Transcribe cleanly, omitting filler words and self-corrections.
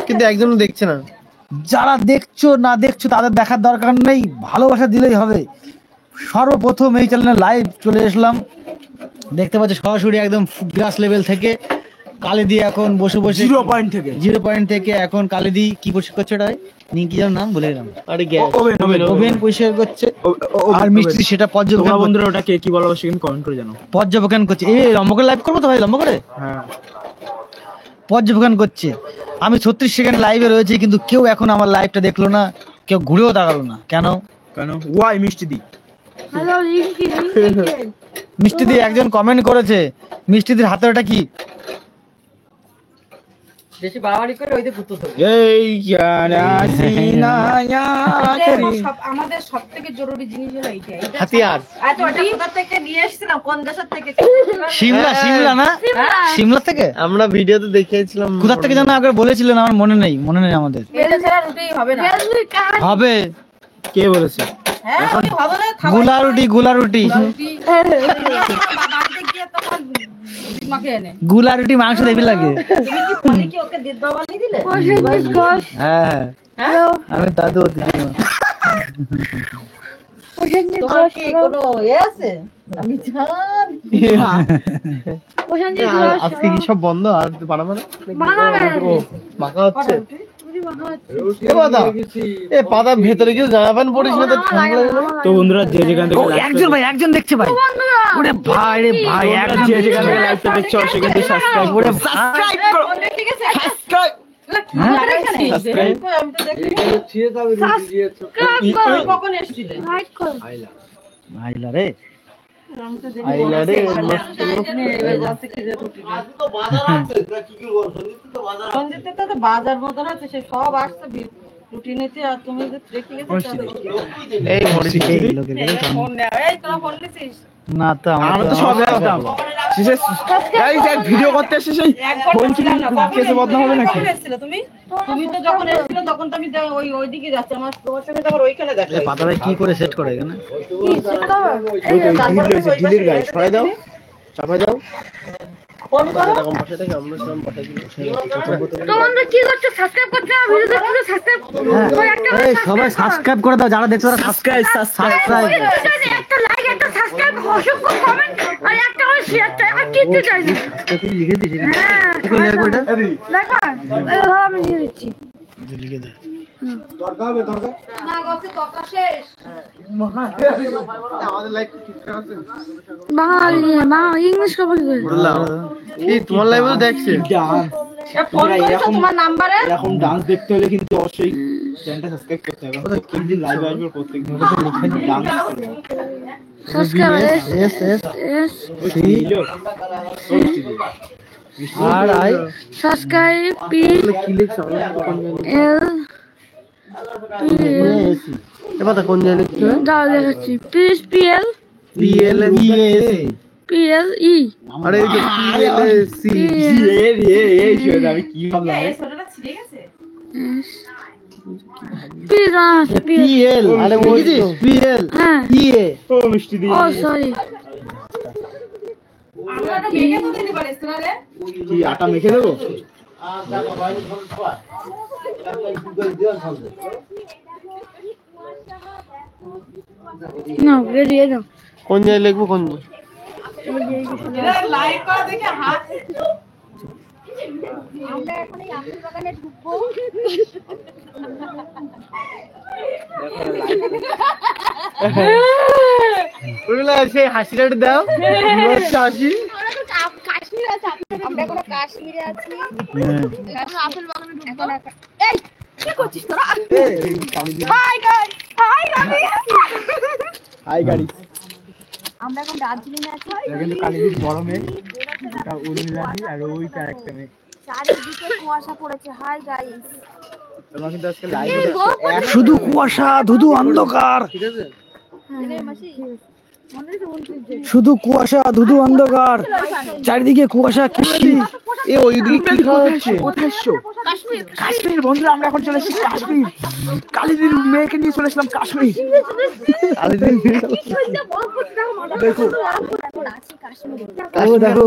কিন্তু একজনও দেখছে না। যারা দেখছো না দেখছো তাদের দেখার দরকার নেই, ভালোবাসা দিলেই হবে। সর্বপ্রথম এই চ্যানেলে লাইভ চলে আসলাম, দেখতে পাচ্ছ সরাসরি একদম গ্রাস লেভেল থেকে। কালিদি এখন বসে বসে 0 পয়েন্ট থেকে এখন কালিদি কি পরিষ্কার করছে, ওটা কি যেন নাম ভুলে গেলাম। আরে গ্যাস ওভেন পরিষ্কার করছে। আর মিষ্টি সেটা পর্যবেক্ষণ, বন্ধুরা ওটাকে কি বলা হয় সেখানে কমেন্ট করে জানাও। পর্যবেক্ষণ করছে। এই লম্বা করে লাইভ করবো তো ভাই, লম্বা করে হ্যাঁ পর্যবেক্ষণ করছে। আমি 36 সেকেন্ড লাইভে রয়েছি, কিন্তু কেউ এখন আমার লাইভটা দেখলো না, কেউ ঘুরেও তাকালো না। কেন? ওয়াই মিষ্টি দি মিষ্টি দি একজন কমেন্ট করেছে, মিষ্টিদির হাতে ওটা কি? বেশি বাড়াবাড়ি করে ওই যে গুতো ধরে। এই জানাসিনা আমাদের সবথেকে জরুরি জিনিস হলো এইটাই। হাতিয়ার। আচ্ছা ওটা কোথা থেকে নিয়ে এসেছিলাম, কোন দেশ থেকে? সিমলা না? সিমলা থেকে আমরা ভিডিওতে দেখিয়েছিলাম। কোথা থেকে জানো আগে বলেছিলেন, আমার মনে নেই আমাদের। এটা ছাড়া রুটি হবে না। হবে। কে বলেছে? হ্যাঁ ওই হবে না। গুলা রুটি বাড়িতে গিয়ে তোমার মাকে এনে গুলা রুটি মাংস দেবি লাগে। তুমি কি ফোনে কি ওকে দিত বানিয়ে দিলে? হ্যাঁ আমি দাদু হতে চাই। তোমার কি কোনো আছে? আমি জানি আজকে কি সব বন্ধ? আর বানাবো না? মাখা হচ্ছে। এ পাতা ভেতরে গিয়ে জামা প্যান্ট পরিস না তো ঠান্ডা লাগবে না? তো বন্ধুরা যে যেখান থেকে একজন দেখছে ভাই। ওরে ভাই রে ভাই, একজন যে যেখান থেকে লাইভটা দেখছো সেখান থেকে সাবস্ক্রাইব করে সাবস্ক্রাইব করো। ঠিক আছে? সাবস্ক্রাইব। কখন এসেছিলে? আইলা রে বাজার মতন আছে, সে সব আসছে রুটি নিতে। আর তুমি রেখে গেছো এই মরিচি ফোন নেও। এই তোরা ফোন নিছিস না? তো আমরা তো সব একদম শেষে গাইস এক ভিডিও করতে এসে সেই ফোন ছিল না, কেসে বদনাম হবে নাকি? তুমি তো যখন এসেছিলে তখন তো আমি ওইদিকে যাচ্ছি, আমার তোমার সঙ্গে তখন ওইখানে দেখা। পাতাটা কি করে সেট করে এখানে? ঢিলের গায়ে সরাই দাও, চাপাই দাও। ফোন করো। তোমরা কি করছো? সাবস্ক্রাইব করছো না? ভিডিও দেখছো? সাবস্ক্রাইব করে একটা এই সবাই সাবস্ক্রাইব করে দাও, যারা দেখছো সাবস্ক্রাইব একটা লাইক, একটা সাবস্ক্রাইব, অসংখ্য কমেন্ট আর একটা করে শেয়ার চাই। আর কিচ্ছু চাই না। লিখে দিছি। হ্যাঁ দেখো আমি দিয়ে দিচ্ছি। লিখে দে। না গছে কথা শেষ। আমাদের লাইক ঠিকঠাক আছে? বাঙালি ইংলিশ কবে করে? বললাম এই তোমার লাইভে দেখছি। ডান্স ফোন করেছো তোমার নাম্বারে? এরকম ডান্স দেখতে হলে কিন্তু অবশ্যই চ্যানেলটা সাবস্ক্রাইব করতে হবে। প্রত্যেকদিন লাইভ আসবে, প্রত্যেকদিন ডান্স সাবস্ক্রাইব আর আই সাবস্ক্রাইব পি কি লিখছ? এল এবার কোন জায়গায় লিখছ? দাও দেখাচ্ছি। Please P L E. আরে এই যে PLAC আমি কি ভাবলাম এই ছোটটা ছিড়ে গেছে। প্লিজ PL আরে বুঝিস PL হ্যাঁ EA ও মিষ্টি দি ও সরি। আমরা তো মেঘে তো দিতে পারিস না রে। কি আটা মেখে দেবো? না বেরিয়ে দাও। কোন জায়গায় লিখবো? কোন এরা লাইক করা দেখে হাত। আমরা এখন এই আখের বাগানে ঢুকবো। সেই হাসিটা দাও। হাসি কাশ্মীর আছে, আমরা এখন কাশ্মীরে আছি। এখন আপেল বাগানে ঢুকবো। এই কি করছিস তোরা? হাই গাইস, হাই গাড়ি। আমরা এখন দার্জিলিং এ আছি। কিন্তু কালিদির বড় মেয়ে এটা উর্মিলাদি আর ওই ক্যারেক্টার মেয়ে। চারিদিকে কুয়াশা পড়েছে। Hi guys. তোমরা কিন্তু আজকে লাইভ শুধু কুয়াশা, ধুধু অন্ধকার। ঠিক আছে? শুধু কুয়াশা, ধুধু অন্ধকার, চারিদিকে কুয়াশা। কৃষি এ ওইদিকে কি খাওয়া হচ্ছে? কাশ্মীর বন্ধুরা, আমরা এখন চলে এসেছি কাশ্মীর। কালিদির মেয়েকে নিয়ে চলে এসলাম কাশ্মীর। দেখো